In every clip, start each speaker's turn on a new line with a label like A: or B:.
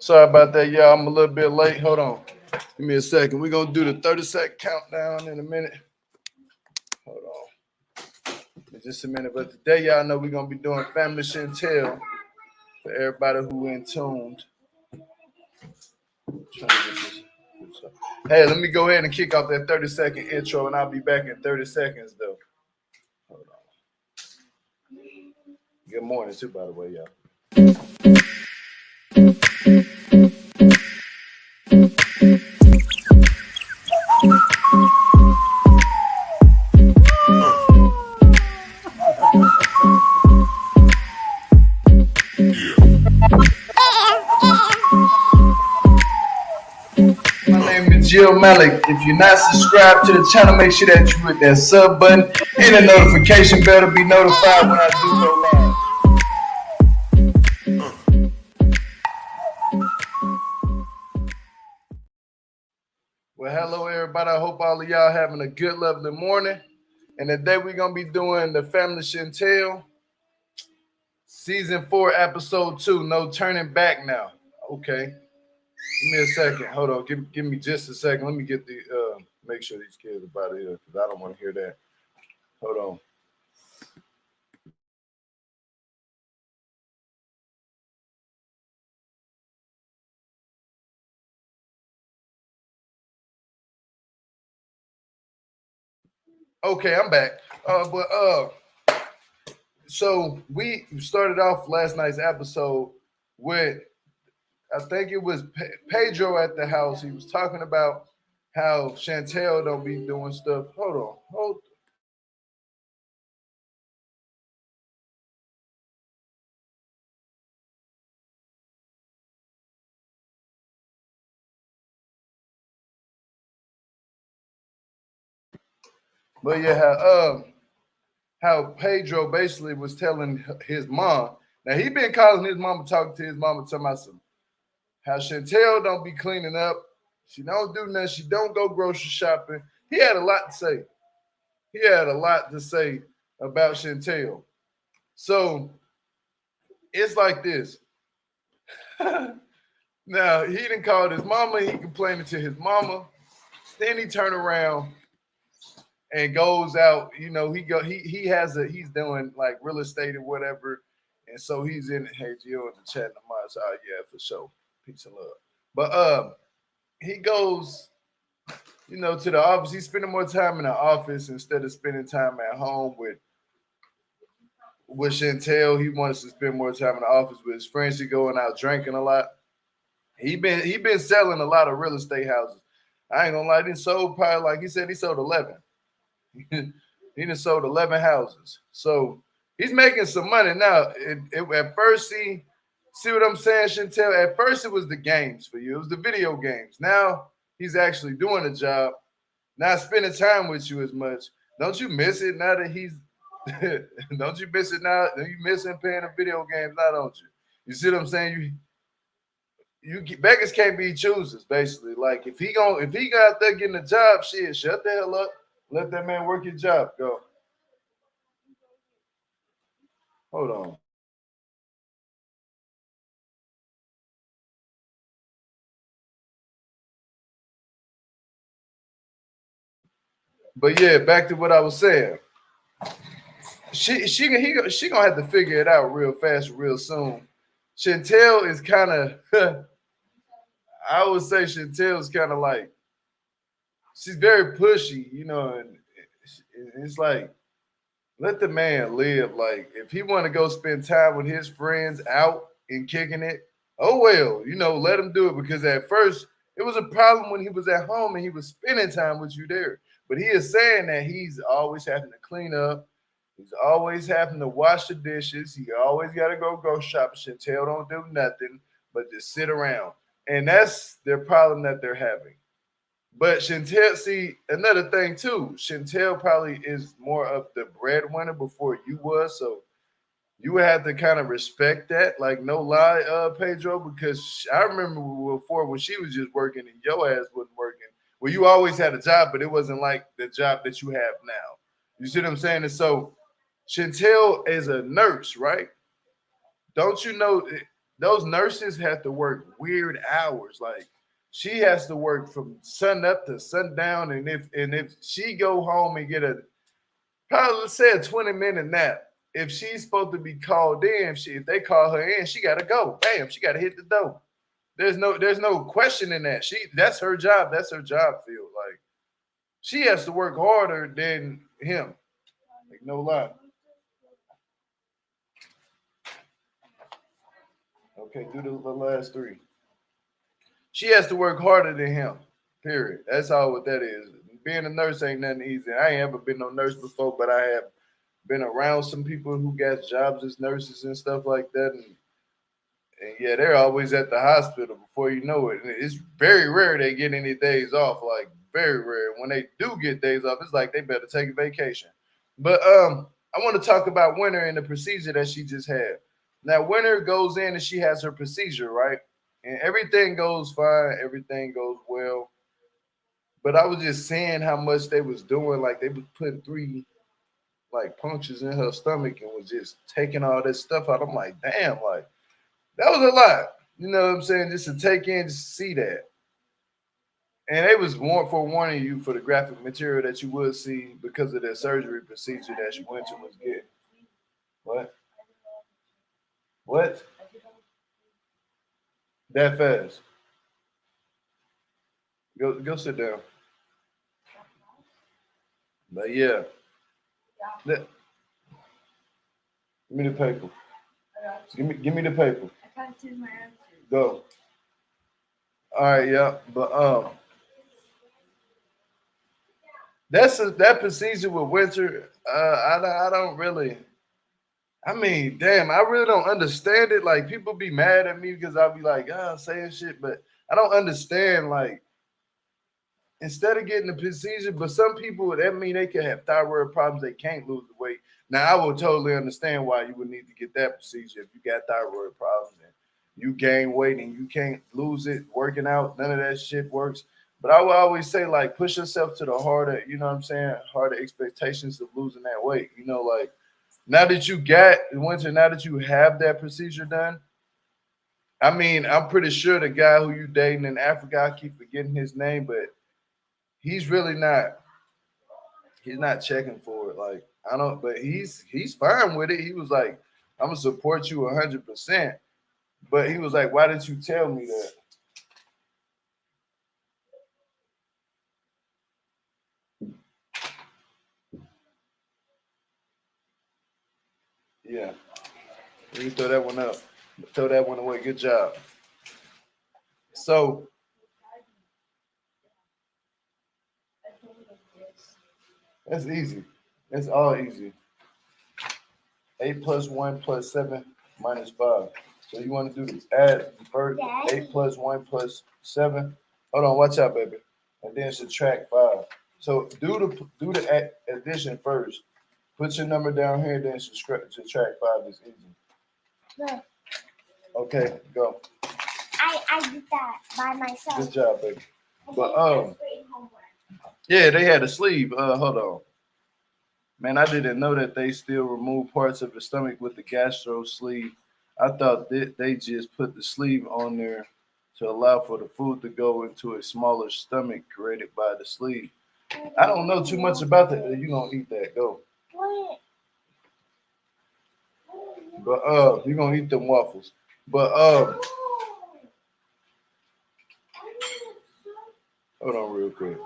A: Sorry about that, y'all. I'm a little bit late. Hold on. Give me a second. We're going to do the 30-second countdown in a minute. Hold on. In just a minute. But today, y'all know we're going to be doing Family Chantel for everybody who in tuned. Hey, let me go ahead and kick off that 30-second intro, and I'll be back in 30 seconds, though. Hold on. Good morning, too, by the way, y'all. Jill Malik. If you're not subscribed to the channel, make sure that you hit that sub button and the notification bell to be notified when I do go live. Well, hello everybody. I hope all of y'all having a good, lovely morning. And today we're gonna be doing the Family Chantel Season 4, Episode 2. No turning back now. Okay. Give me a second. Hold on. Give me just a second. Let me get the make sure these kids are out of here because I don't want to hear that. Hold on. Okay, I'm back. So we started off last night's episode with, I think it was Pedro at the house. He was talking about how Chantel don't be doing stuff. Hold on. But yeah, how Pedro basically was telling his mom. Now he been calling his mama, talking to his mama, talking about how Chantel don't be cleaning up. She don't do nothing. She don't go grocery shopping. He had a lot to say. He had a lot to say about Chantel. So it's like this. Now he didn't call his mama. He complaining to his mama. Then he turned around and goes out. You know, he's doing like real estate or whatever. And so he's in, hey, Gio in the chat. So yeah, for sure. Peace and love. But he goes, you know, to the office. He's spending more time in the office instead of spending time at home with Chantel. He wants to spend more time in the office with his friends. He going out drinking a lot. He been selling a lot of real estate houses. I ain't gonna lie, he sold probably, like he said, he sold 11. He done sold 11 houses. So he's making some money now. At first, see what I'm saying, Chantel? At first, it was the games for you. It was the video games. Now he's actually doing a job, not spending time with you as much. Don't you miss it now that he's don't you miss it now? You miss him playing the video games now, don't you? You see what I'm saying? You beggars can't be choosers, basically. Like if he got out there getting a job, shit, shut the hell up. Let that man work his job. Go. Hold on. But yeah, back to what I was saying. She gonna have to figure it out real fast, real soon. Chantel is kind of, I would say Chantel is kind of like, she's very pushy, you know, and it's like, let the man live. Like, if he want to go spend time with his friends out and kicking it, oh well, you know, let him do it. Because at first it was a problem when he was at home and he was spending time with you there. But he is saying that he's always having to clean up. He's always having to wash the dishes. He always got to go shopping. Chantel don't do nothing but just sit around. And that's their problem that they're having. But Chantel, see, another thing too, Chantel probably is more of the breadwinner before you was. So you would have to kind of respect that. Like, no lie, Pedro, because I remember before when she was just working and your ass wasn't working. Well, you always had a job, but it wasn't like the job that you have now. You see what I'm saying? And so Chantel is a nurse, right? Don't you know those nurses have to work weird hours. Like she has to work from sun up to sundown, and if she go home and get a probably let's say a 20-minute nap. If she's supposed to be called in, if they call her in, she gotta go. Bam, she gotta hit the door. There's no question in that. That's her job. That's her job field. Like she has to work harder than him. Like no lie. Okay, do the last three. She has to work harder than him. Period. That's all what that is. Being a nurse ain't nothing easy. I ain't ever been no nurse before, but I have been around some people who got jobs as nurses and stuff like that. And yeah, they're always at the hospital before you know it. And it's very rare they get any days off. Like very rare. When they do get days off, it's like they better take a vacation. But I want to talk about Winter and the procedure that she just had. Now Winter goes in and she has her procedure, right? And everything goes fine, everything goes well. But I was just saying how much they was doing, like they was putting three like punctures in her stomach and was just taking all this stuff out. I'm like, damn, like that was a lot. You know what I'm saying? Just to take in, just to see that. And it was warning you for the graphic material that you would see because of that surgery procedure that she went to was getting. What? What? That fast. Go sit down. But yeah. Let, give me the paper. Give me the paper. I can't choose my answer. Go. All right, yeah. But that procedure with Winter, I don't really. I mean, damn, I really don't understand it. Like people be mad at me because I'll be like, saying shit, but I don't understand. Like instead of getting the procedure, but some people that mean they can have thyroid problems, they can't lose the weight. Now I will totally understand why you would need to get that procedure if you got thyroid problems and you gain weight and you can't lose it working out. None of that shit works. But I will always say, like, push yourself to the harder, you know what I'm saying, harder expectations of losing that weight. You know, like now that you got Winter, now that you have that procedure done, I mean, I'm pretty sure the guy who you dating in Africa, I keep forgetting his name, but he's really not. He's not checking for it. Like I don't, but he's fine with it. He was like, "I'm gonna support you 100%." But he was like, "Why didn't you tell me that?" Yeah, you throw that one up. Throw that one away. Good job. So that's easy. It's all easy. 8 plus 1 plus 7 minus 5. So you want to do the add first. 8 plus 1 plus 7. Hold on, watch out, baby. And then subtract 5. So do the addition first. Put your number down here, then subtract 5 is easy. Look. Okay, go. I did that by myself. Good job, baby. But yeah, they had a sleeve. Hold on. Man, I didn't know that they still remove parts of the stomach with the gastro sleeve. I thought they just put the sleeve on there to allow for the food to go into a smaller stomach created by the sleeve. I don't know too much about that. You're gonna eat that. Go. But you're gonna eat them waffles. But hold on real quick.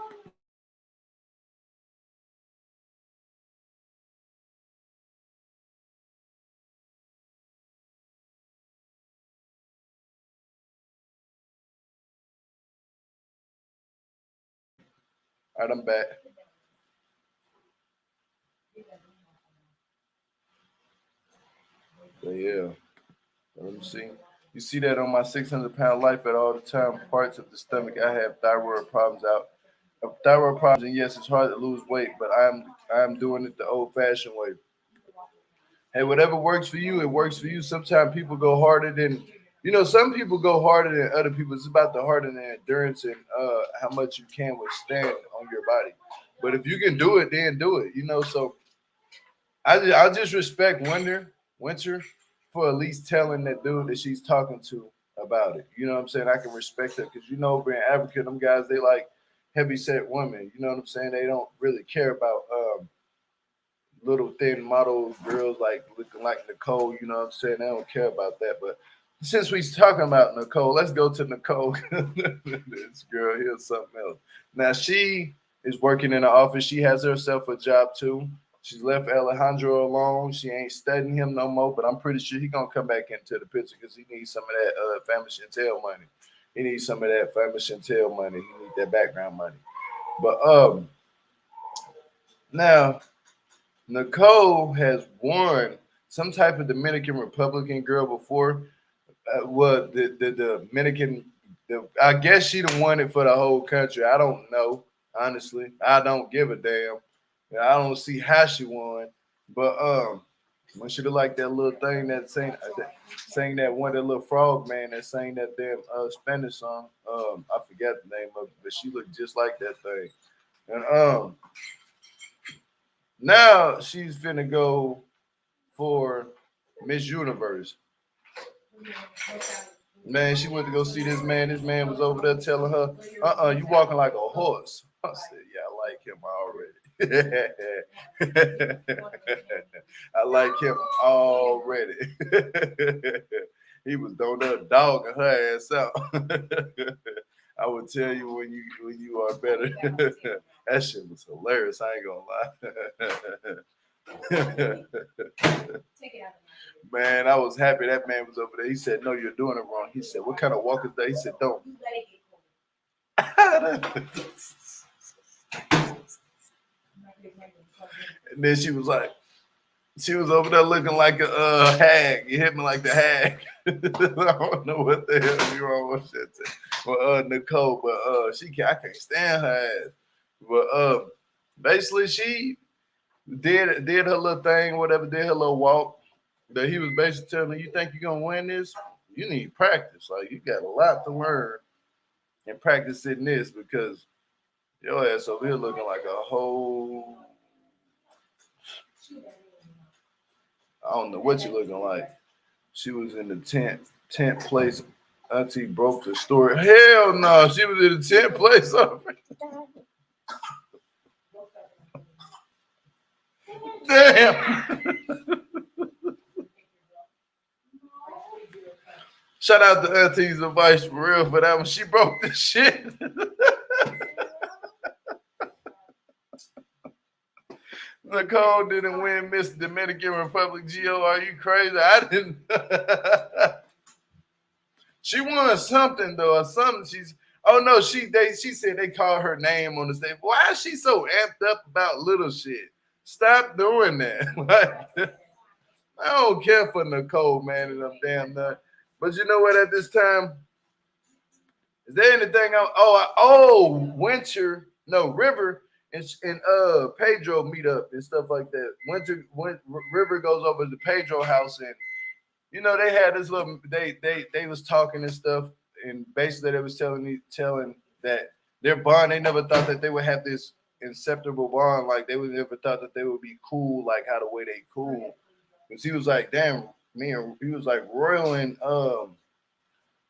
A: All right, I'm back. So yeah. Let me see. You see that on my 600-pound life at all the time. Parts of the stomach. I have thyroid problems out. Thyroid problems, and yes, it's hard to lose weight, but I'm doing it the old-fashioned way. Hey, whatever works for you, it works for you. Sometimes people go harder than some people go harder than other people. It's about the heart and the endurance and how much you can withstand on your body. But if you can do it, then do it. So I just respect Winter for at least telling that dude that she's talking to about it. You know what I'm saying? I can respect that because being African, them guys they like heavy set women. You know what I'm saying? They don't really care about little thin model girls like looking like Nicole. You know what I'm saying? They don't care about that. But since we're talking about Nicole, let's go to Nicole. This girl here's something else. Now she is working in the office. She has herself a job too. She's left Alejandro alone. She ain't studying him no more, but I'm pretty sure he gonna come back into the picture because he needs some of that family Chantel money. He needs some of that family Chantel money. He needs that background money. But now Nicole has won some type of Dominican Republican girl before. Well, the Dominican, I guess she done won it for the whole country. I don't know, honestly. I don't give a damn. I don't see how she won, but when she look like that little thing that sang that one, that little frog man that sang that damn Spanish song. I forgot the name of it, but she looked just like that thing. And now she's finna go for Miss Universe. Man, she went to go see this man. This man was over there telling her, you walking like a horse. I said, yeah, I like him already. I like him already. He was dogging her ass out. I would tell you when you are better. That shit was hilarious. I ain't gonna lie. Man, I was happy that man was over there. He said, "No, you're doing it wrong." He said, "What kind of walk is that?" He said, "Don't." And then she was over there looking like a hag. You hit me like the hag. I don't know what the hell you wrong with shit. Well, Nicole, but I can't stand her ass. But basically, she did her little thing, whatever, did her little walk. That he was basically telling her, you think you're gonna win this? You need practice. Like you got a lot to learn and practice in this because your ass over here looking like a whole. I don't know what you looking like. She was in the tent place. Auntie broke the story. Hell no, she was in the tent place. Damn. Shout out to Auntie's advice for real for that one. She broke the shit. Nicole didn't win Miss Dominican Republic. Gio, are you crazy? I didn't. She won something though, or something. She said they called her name on the stage. Why is she so amped up about little shit? Stop doing that. Like, I don't care for Nicole, man, and I'm damn nut. But you know what? At this time, is there anything? River and Pedro meet up and stuff like that. River goes over to Pedro house and they had this little they was talking and stuff and basically they was telling that their bond, they never thought that they would have this inseparable bond, like they would never thought that they would be cool like how the way they cool. Because he was like, damn, he was like Royal and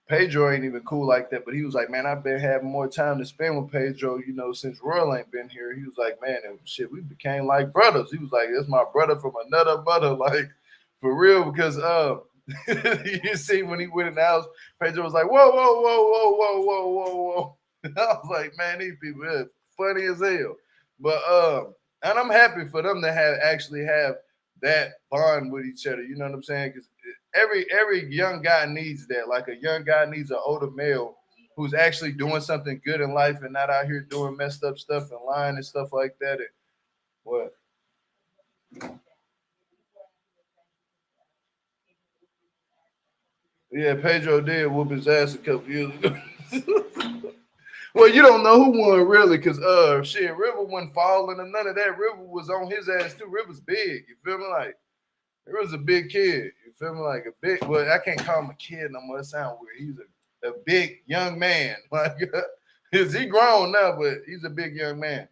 A: Pedro ain't even cool like that, but he was like, man, I've been having more time to spend with Pedro, since Royal ain't been here. He was like, man, and shit, we became like brothers. He was like, that's my brother from another mother, like for real, because you see when he went in the house, Pedro was like, whoa, whoa, whoa, whoa, whoa, whoa, whoa, whoa. I was like, man, these people are funny as hell. But and I'm happy for them to actually have that bond with each other. You know what I'm saying? Because every young guy needs that. Like a young guy needs an older male who's actually doing something good in life and not out here doing messed up stuff and lying and stuff like that. And what? Yeah, Pedro did whoop his ass a couple years ago. Well, you don't know who won really, because shit, River wasn't falling and none of that. River was on his ass too. River's big. You feel me? Like River's a big kid. You feel me? Like a big. Well, I can't call him a kid no more. It sounds weird. He's a big young man. Like is he grown now? But he's a big young man.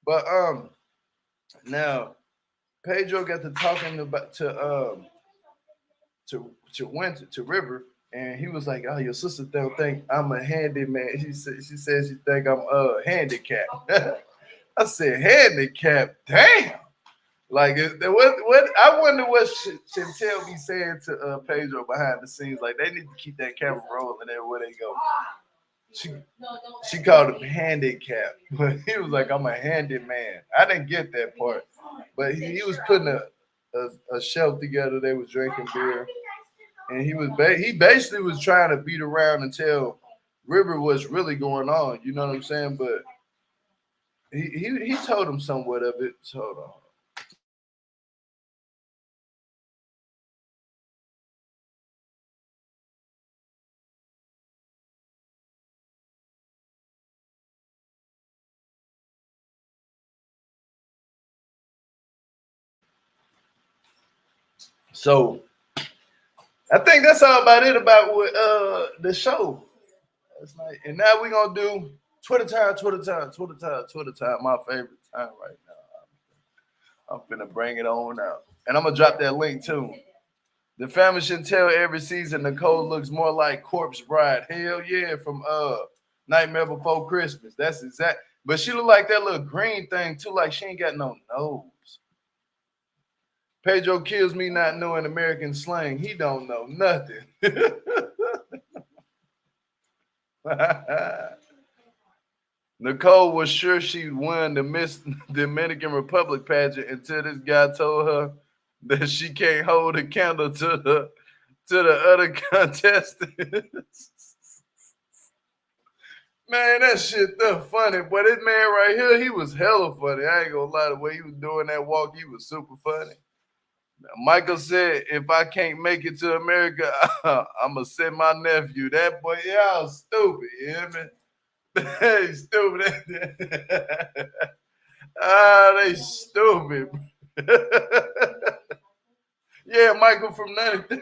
A: But now Pedro got to talking about to to River, and he was like, "Oh, your sister don't think I'm a handyman." She says she think I'm handicapped. I said handicapped. Damn. Like what I wonder what Chantel be saying to Pedro behind the scenes. Like they need to keep that camera rolling everywhere they go. She she called him handicap, but he was like, "I'm a handyman." I didn't get that part, but he was putting a shelf together. They was drinking beer, and he basically was trying to beat around and tell River what's really going on. You know what I'm saying? But he told him somewhat of it. So hold on. So I think that's all about it about the show. That's nice. And now we're gonna do Twitter time, Twitter time, Twitter time, Twitter time. My favorite time right now. I'm finna bring it on out. And I'm gonna drop that link too. The family should tell every season Nicole looks more like Corpse Bride. Hell yeah, from Nightmare Before Christmas. That's exact. But she look like that little green thing too, like she ain't got no nose. Pedro kills me not knowing American slang. He don't know nothing. Nicole was sure she won the Miss Dominican Republic pageant until this guy told her that she can't hold a candle to the other contestants. Man, that shit that funny. But this man right here, he was hella funny. I ain't gonna lie, the way he was doing that walk, he was super funny. Michael said, if I can't make it to America, I'm gonna send my nephew. That boy, y'all stupid, you hear me? They stupid. They stupid. Yeah, Michael from 90.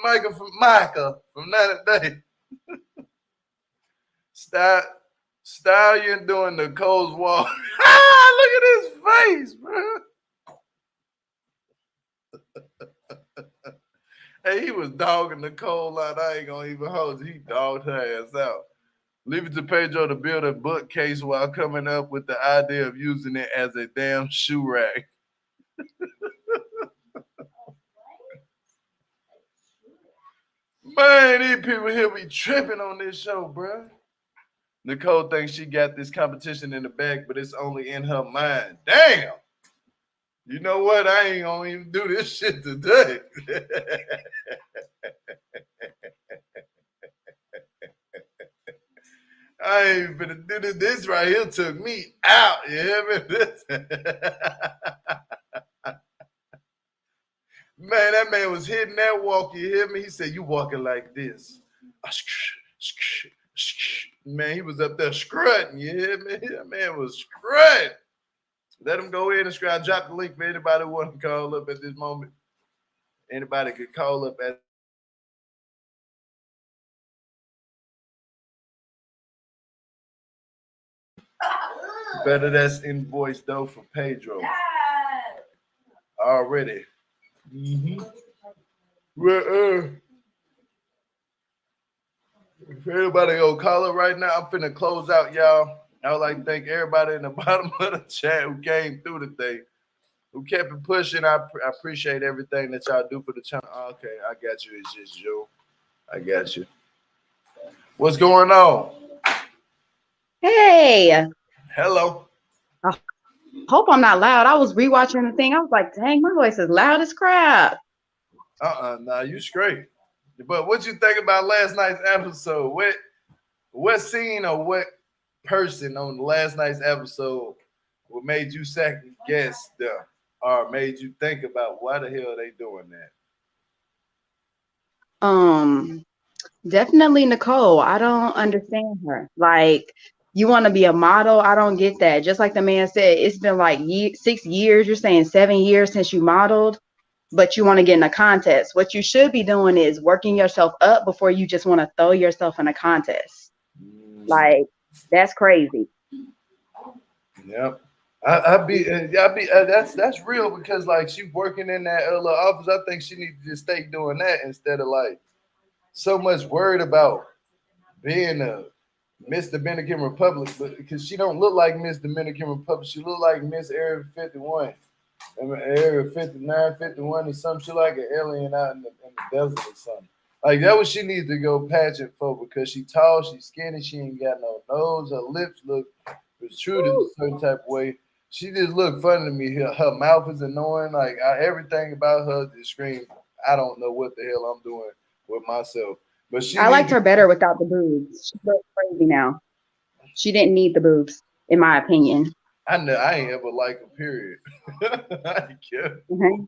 A: Michael from 90 Day. Stallion doing the Coles walk. Look at his face, bro. Hey, he was dogging Nicole out. I ain't gonna even hold you. He dogged her ass out. Leave it to Pedro to build a bookcase while coming up with the idea of using it as a damn shoe rack. Man, these people here be tripping on this show, bro. Nicole thinks she got this competition in the bag, but it's only in her mind. Damn. You know what? I ain't gonna even do this shit today. I ain't gonna do this. This right here took me out. You hear me? Man, that man was hitting that walk. You hear me? He said, "You walking like this." Man, he was up there strutting. You hear me? That man was strutting. Let him go in and scratch. Drop the link for anybody who wants to call up at this moment. Anybody could call up at. Better that's invoice though for Pedro. Already. Mm-hmm. Well, if anybody go call up right now, I'm finna close out, y'all. I would like to thank everybody in the bottom of the chat who came through today, who kept it pushing. I appreciate everything that y'all do for the channel. Okay, I got you. It's just Joe. I got you. What's going on?
B: Hey.
A: Hello.
B: I hope I'm not loud. I was rewatching the thing. I was like, dang, my voice is loud as crap.
A: Nah, you straight. But what you think about last night's episode? What scene or what person on last night's episode what made you second guess them or made you think about why the hell are they doing that?
B: Definitely Nicole. I don't understand her. Like, you want to be a model? I don't get that. Just like the man said, it's been like 6 years. You're saying 7 years since you modeled, but you want to get in a contest. What you should be doing is working yourself up before you just want to throw yourself in a contest. Like, that's crazy.
A: Yep. That's real because like she working in that little office. I think she needs to just stay doing that instead of like so much worried about being a Miss Dominican Republic, but because she don't look like Miss Dominican Republic, she look like Miss Area 51. I mean, Area 59, 51 or something. She like an alien out in the desert or something. Like that what she needs to go pageant for because she tall, she skinny, she ain't got no nose, her lips look protruded a certain type of way. She just look funny to me. Her mouth is annoying. Like everything about her just screams, I don't know what the hell I'm doing with myself. But she
B: I
A: need
B: liked
A: to
B: her better without the boobs. She looks crazy now. She didn't need the boobs, in my opinion.
A: I know I ain't ever like a period. I ain't care.
B: Mhm.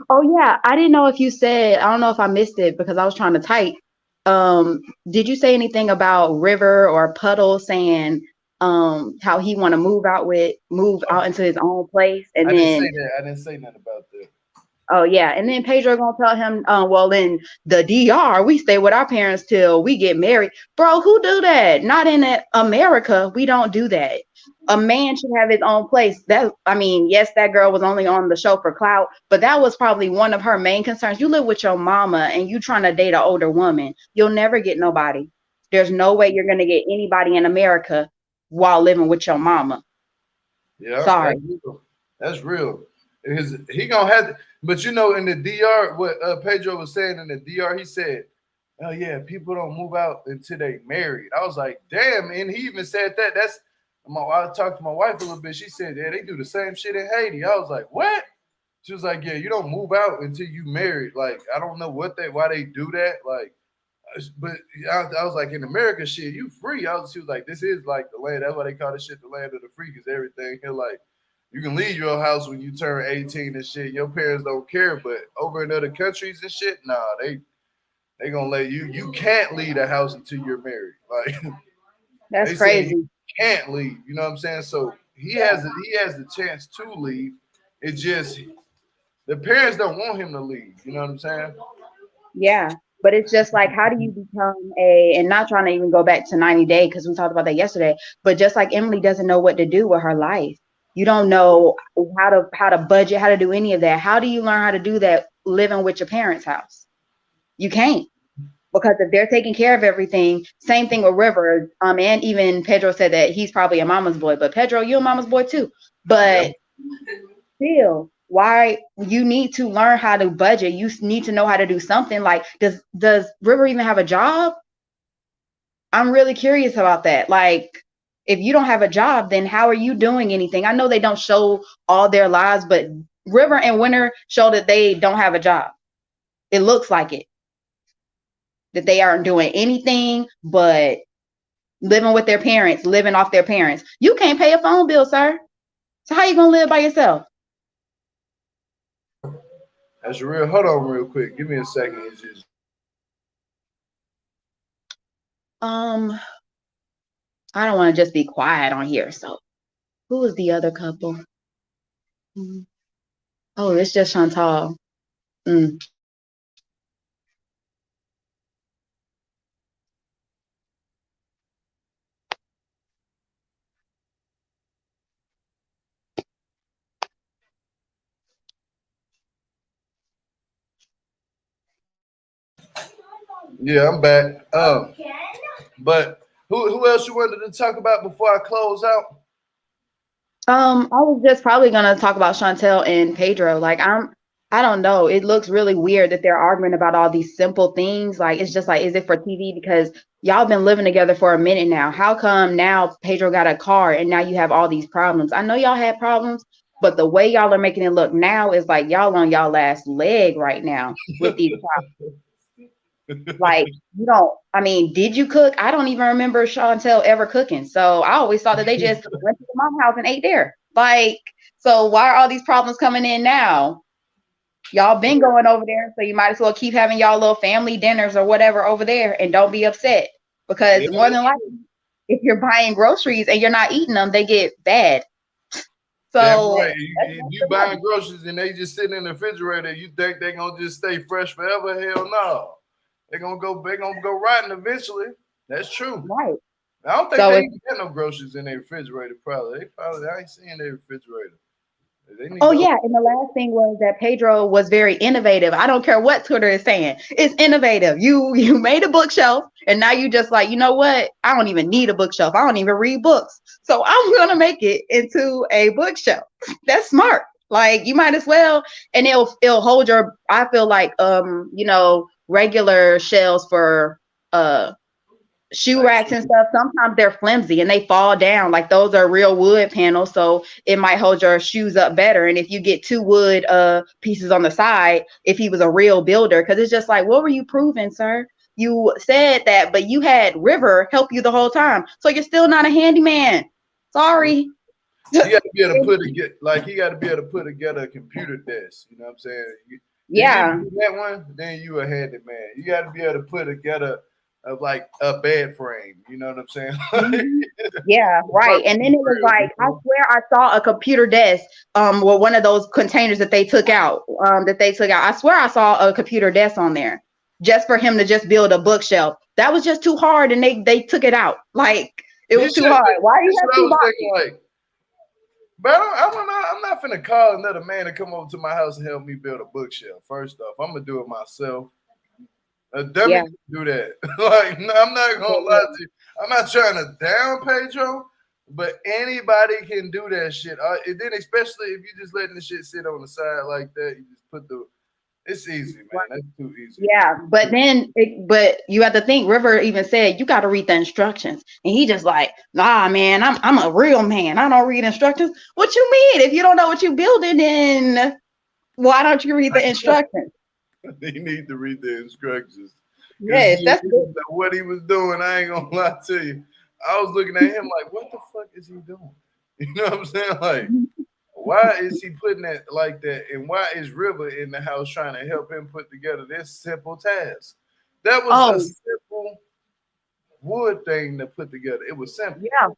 B: Oh yeah, I didn't know if you said, I don't know if I missed it because I was trying to type. Um, did you say anything about River or Puddle saying how he want to move out into his own place and
A: I didn't say
B: then
A: that. I didn't say nothing about that.
B: oh yeah, and then Pedro gonna tell him, well in the DR we stay with our parents till we get married. Bro, who do that? Not in America. We don't do that. A man should have his own place. That I mean, yes, that girl was only on the show for clout, but that was probably one of her main concerns. You live with your mama and you trying to date an older woman. You'll never get nobody. There's no way you're gonna get anybody in America while living with your mama.
A: Yeah, that's
B: Sorry.
A: real. That's real. He gonna have to, but you know, in the DR, what Pedro was saying in the DR, he said, "Oh yeah, people don't move out until they married." I was like, "Damn!" And he even said that. I talked to my wife a little bit. She said, "Yeah, they do the same shit in Haiti." I was like, "What?" She was like, "Yeah, you don't move out until you married." Like, I don't know why they do that. Like, but I was like, in America, shit, you free. She was like, this is like the land. That's why they call this shit the land of the free, because everything here, like, you can leave your house when you turn 18 and shit. Your parents don't care. But over in other countries and shit, nah, they gonna let you. You can't leave the house until you're married. Like
B: That's
A: they say, you
B: crazy.
A: can't leave. You know what I'm saying? So he has the chance to leave. It's just the parents don't want him to leave. You know what I'm saying?
B: Yeah. But it's just like, how do you become and not trying to even go back to 90 Day because we talked about that yesterday, but just like Emily doesn't know what to do with her life. You don't know how to budget, how to do any of that. How do you learn how to do that living with your parents' house? You can't because if they're taking care of everything, same thing with River. And even Pedro said that he's probably a mama's boy, but Pedro, you're a mama's boy too.
A: Yeah.
B: But still, why you need to learn how to budget. You need to know how to do something. Like, does River even have a job? I'm really curious about that. Like, if you don't have a job, then how are you doing anything? I know they don't show all their lives, but River and Winter show that they don't have a job. It looks like it, that they aren't doing anything but living with their parents, living off their parents. You can't pay a phone bill, sir. So how you gonna live by yourself?
A: That's real. Hold on, real quick. Give me a second. It's just
B: Um, I don't want to just be quiet on here. So who was the other couple? Mm. Oh, it's just Chantal. Mm.
A: yeah, I'm back. But who else you wanted to talk about before I close out?
B: I was just probably gonna talk about Chantel and Pedro. Like I don't know. It looks really weird that they're arguing about all these simple things. Like it's just like, is it for TV? Because y'all been living together for a minute now. How come now Pedro got a car and now you have all these problems? I know y'all had problems, but the way y'all are making it look now is like y'all on y'all last leg right now with these like, you don't, I mean, did you cook? I don't even remember Chantel ever cooking. So I always thought that they just went to the mom's house and ate there. Like, so why are all these problems coming in now? Y'all been going over there, so you might as well keep having y'all little family dinners or whatever over there and don't be upset.
A: Yeah,
B: Because more
A: that's
B: than likely,
A: true.
B: if you're buying groceries and you're not eating them, they get bad.
A: Damn
B: So
A: right. If you buying groceries and they just sitting in the refrigerator, you think they gonna just stay fresh forever? Hell no. They gonna go rotting eventually. That's true.
B: right.
A: I don't think
B: So
A: they
B: it's
A: even got no groceries in their refrigerator. Probably I ain't seeing their refrigerator. They need
B: oh
A: to.
B: yeah, and the last thing was that Pedro was very innovative. I don't care what Twitter is saying. It's innovative. You made a bookshelf and now you just like, you know what? I don't even need a bookshelf. I don't even read books. So I'm gonna make it into a bookshelf. That's smart. Like you might as well, and it'll hold your, I feel like regular shelves for shoe
A: Like,
B: racks and stuff, sometimes they're flimsy and they fall down. Like those are real wood panels, so it might hold your shoes up better. And if you get two wood pieces on the side, if he was a real builder, because it's just like, what were you proving, sir? You said that, but you had River help you the whole time, so you're still not a handyman. Sorry.
A: he got to be able to he got to be able to put together a computer desk. You know what I'm saying? If you
B: Yeah.
A: do that one, then you a handyman. You got to be able to put together like a bed frame. You know what I'm saying?
B: Mhm. Yeah, right. And then it was like, I swear I saw a computer desk, well, one of those containers that they took out, I swear I saw a computer desk on there just for him to just build a bookshelf. That was just too hard, and they took it out. Like it
A: He
B: was too
A: should.
B: hard. Why do you
A: That's
B: have
A: what I
B: two
A: was
B: boxes?
A: thinking. Like, but I'm not finna call another man to come over to my house and help me build a bookshelf. First off, I'm gonna do it myself. A dummy
B: Yeah.
A: can do that. Like, no, I'm not gonna lie to you. I'm not trying to down Pedro, but anybody can do that shit. And then especially if you just letting the shit sit on the side like that, you just put the. It's easy, man. That's too easy.
B: Yeah, but you have to think. River even said you got to read the instructions, and he just like, nah, man, I'm a real man. I don't read instructions. What you mean? If you don't know what you're building, then why don't you read the instructions?
A: He need to read the instructions because
B: Yes, that's good.
A: what he was doing. I ain't gonna lie to you. I was looking at him like, what the fuck is he doing? You know what I'm saying? Like, why is he putting that like that? And why is River in the house trying to help him put together this simple task? That was a
B: Oh,
A: simple wood thing to put together. It was simple.
B: yeah.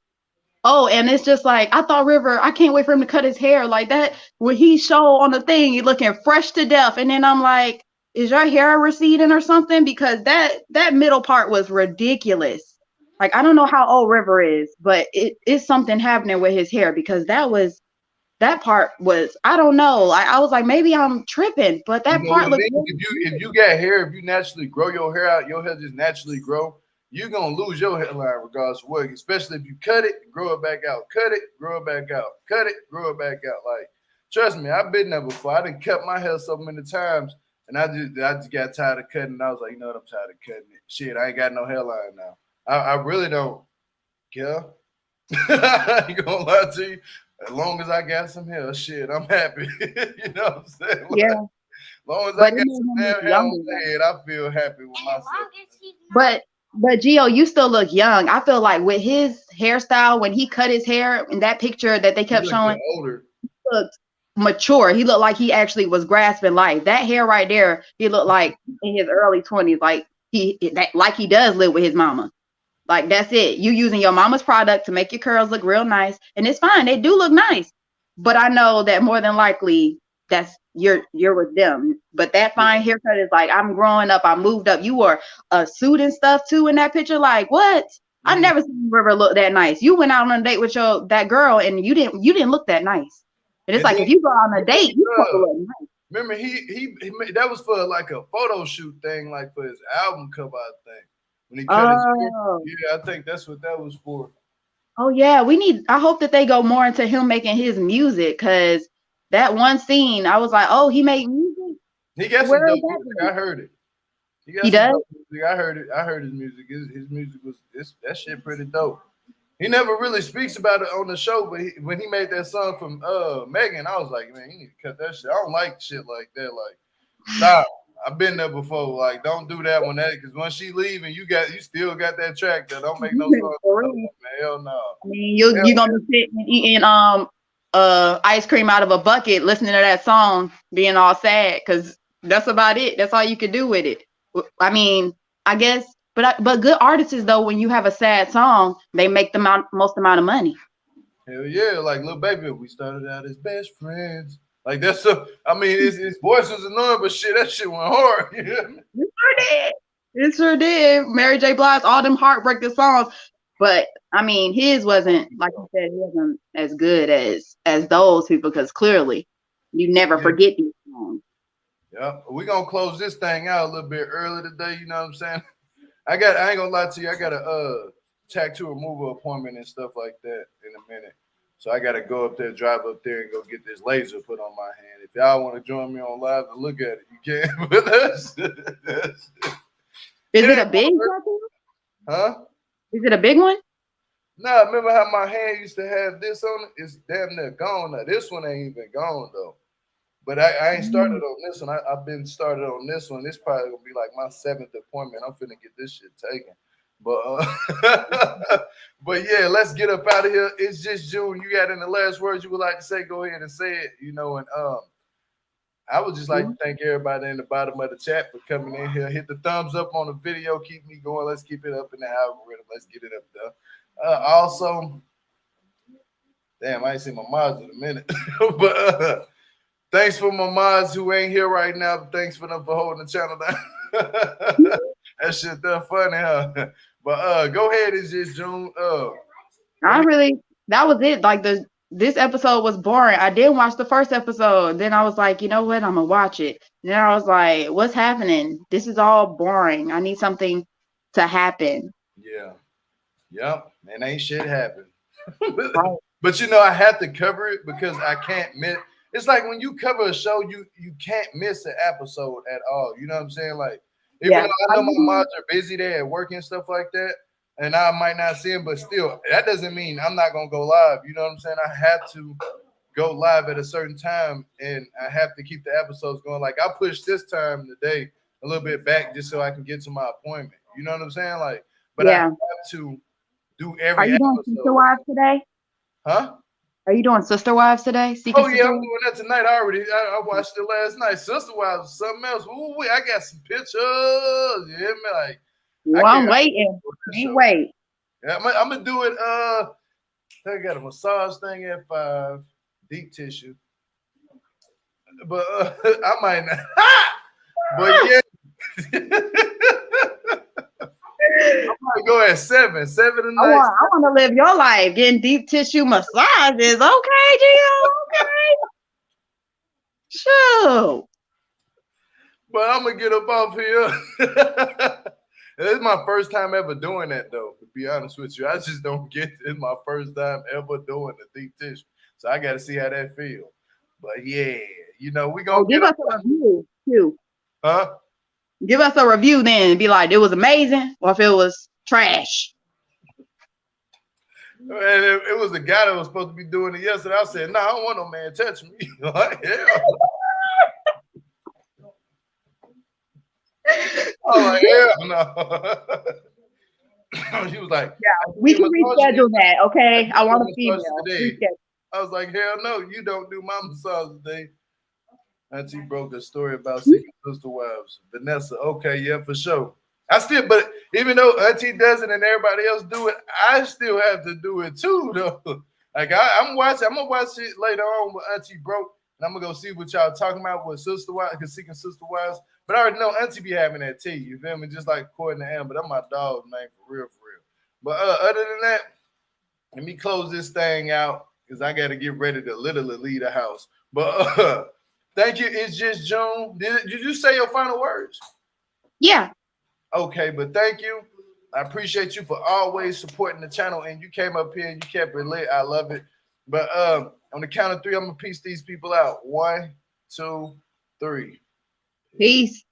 B: Oh, and it's just like I thought River. I can't wait for him to cut his hair like that. When he show on the thing, he looking fresh to death, and then I'm like, is your hair receding or something? Because that middle part was ridiculous. Like I don't know how old River is, but it is something happening with his hair because that part was, I don't know. I was like, maybe I'm tripping, but
A: You
B: that
A: know what
B: part
A: I
B: looked
A: mean?
B: really
A: If
B: good.
A: you got hair, if you naturally grow your hair out, your hair just naturally grow. You're gonna lose your hairline regardless of what. Especially if you cut it, grow it back out, cut it, grow it back out, cut it, grow it back out. Like, trust me, I've been there before. I done cut my hair so many times, and I just got tired of cutting. I was like, you know what? I'm tired of cutting it. Shit, I ain't got no hairline now. I really don't care. I ain't gonna lie to you. As long as I got some hair, shit, I'm happy. You know what I'm saying? Like,
B: Yeah,
A: as long as I
B: but it
A: got
B: made
A: some
B: him look
A: damn hair
B: younger
A: on my
B: though.
A: head, I feel happy with myself.
B: But Gio, you still look young. I feel like with his hairstyle, when he cut his hair in that picture that they
A: You
B: kept
A: look
B: showing,
A: older.
B: he looked mature. He looked like he actually was grasping life. That hair right there, he looked like in his early 20s, like he does live with his mama. Like that's it. You using your mama's product to make your curls look real nice, and it's fine. They do look nice, but I know that more than likely that's you're with them. But that
A: Yeah.
B: fine haircut is like I'm growing up. I moved up. You wore a suit and stuff too in that picture. Like what? I
A: Mm.
B: never seen River look that nice. You went out on a date with that girl, and you didn't look that nice. And it's
A: And
B: like
A: then
B: if you go on a date, you supposed to look nice.
A: remember that was for like a photo shoot thing, like for his album cover, I think. When he cut his hair.
B: Oh,
A: Yeah, I think that's what that was for.
B: oh yeah, I hope that they go more into him making his music because that one scene, I was like, oh, he made music?
A: He got some
B: Where is
A: dope
B: that
A: music.
B: going?
A: I heard it. He got
B: He
A: some
B: does?
A: dope music. I heard it. I heard his music. His music was that shit pretty dope. He never really speaks about it on the show, but when he made that song from Megan, I was like, man, you need to cut that shit. I don't like shit like that. Like, stop. I've been there before. Like, don't do that when that because when she leave and you still got that track that don't make no sense.
B: For
A: No,
B: real.
A: man, hell no.
B: I mean, you're gonna be sitting and eating ice cream out of a bucket, listening to that song, being all sad because that's about it. That's all you can do with it. I mean, I guess, but good artists though, when you have a sad song, they make the most amount of money.
A: Hell yeah, like little baby, we started out as best friends. Like that's a, I mean, his voice was annoying, but shit, that shit went hard. You hear me?
B: It sure did. It sure did. Mary J. Blige, all them heartbreaking songs. But I mean, his wasn't, like you said, he wasn't as good as those people, because clearly you never forget these songs.
A: Yep. We're gonna close this thing out a little bit early today, you know what I'm saying? I ain't gonna lie to you, I got a tattoo removal appointment and stuff like that in a minute. So I gotta go up there, drive up there, and go get this laser put on my hand. If y'all want to join me on live and look at it, you can with us.
B: Is it a big tattoo?
A: Huh?
B: Is it a big one?
A: Nah, remember how my hand used to have this on it? It's damn near gone now. This one ain't even gone though. But I ain't started on this one. I've been started on this one. This probably gonna be like my 7th appointment. I'm finna get this shit taken. But but yeah, let's get up out of here. It's just June. You got any last words you would like to say? Go ahead and say it. You know, and I would just like to thank everybody in the bottom of the chat for coming in here. Hit the thumbs up on the video. Keep me going. Let's keep it up in the algorithm. Let's get it up there. Also, damn, I ain't seen my mods in a minute. But thanks for my mods who ain't here right now. But thanks for them for holding the channel down. That shit done funny, huh? But go ahead, it's just June.
B: That was it. Like this episode was boring. I did watch the first episode. Then I was like, you know what? I'm gonna watch it. And then I was like, what's happening? This is all boring. I need something to happen.
A: Yeah. Yep. And ain't shit happen. But you know, I have to cover it because I can't miss. It's like when you cover a show, you can't miss an episode at all. You know what I'm saying? Like, even though I know my mods are busy, they're at work and stuff like that, and I might not see them, but still, that doesn't mean I'm not gonna go live. You know what I'm saying? I have to go live at a certain time, and I have to keep the episodes going. Like, I pushed this time today a little bit back just so I can get to my appointment. You know what I'm saying? Like, but I have to do every episode.
B: Are you doing Sister Wives today?
A: Huh?
B: Are you doing Sister Wives today?
A: Oh yeah, I'm doing that tonight. I watched it last night. Sister Wives was something else. Ooh, I got some pictures. You hear me? Like,
B: well, I'm waiting. Can't wait.
A: Yeah, I'm gonna do it. I got a massage thing at 5, deep tissue. But I might not. But yeah. I might go at 7 tonight.
B: I want to live your life, getting deep tissue massages. Okay, Gio. Okay. Sure.
A: But I'm gonna get up off here. It's my first time ever doing that, though. To be honest with you, I just don't get it. It's my first time ever doing the deep tissue, so I got to see how that feels. But yeah, you know, we gonna
B: give us a review too.
A: Huh?
B: Give us a review then and be like, it was amazing, or if it was trash.
A: And it was the guy that was supposed to be doing it yesterday. I said, "No, I don't want no man touching me." Like, hell. Oh, like, hell no. He was like,
B: "Yeah, we can reschedule that, okay? I want a female."
A: I was like, "Hell no, you don't do my massage today." Auntie broke a story about seeking sister wives. Vanessa, okay, yeah, for sure. But even though Auntie does it and everybody else do it, I still have to do it too, though. Like I'm gonna watch it later on with Auntie broke, and I'm gonna go see what y'all talking about with sister wives, because seeking sister wives. But I already know Auntie be having that tea, you feel me? Just like Courtney and Amber, that's my dog, man, for real. But other than that, let me close this thing out because I got to get ready to literally leave the house. But thank you. It's just June. Did you say your final words?
B: Yeah.
A: Okay, but thank you. I appreciate you for always supporting the channel, and you came up here and you kept it lit. I love it. But on the count of 3, I'm gonna piece these people out. 1, 2, 3.
B: Peace.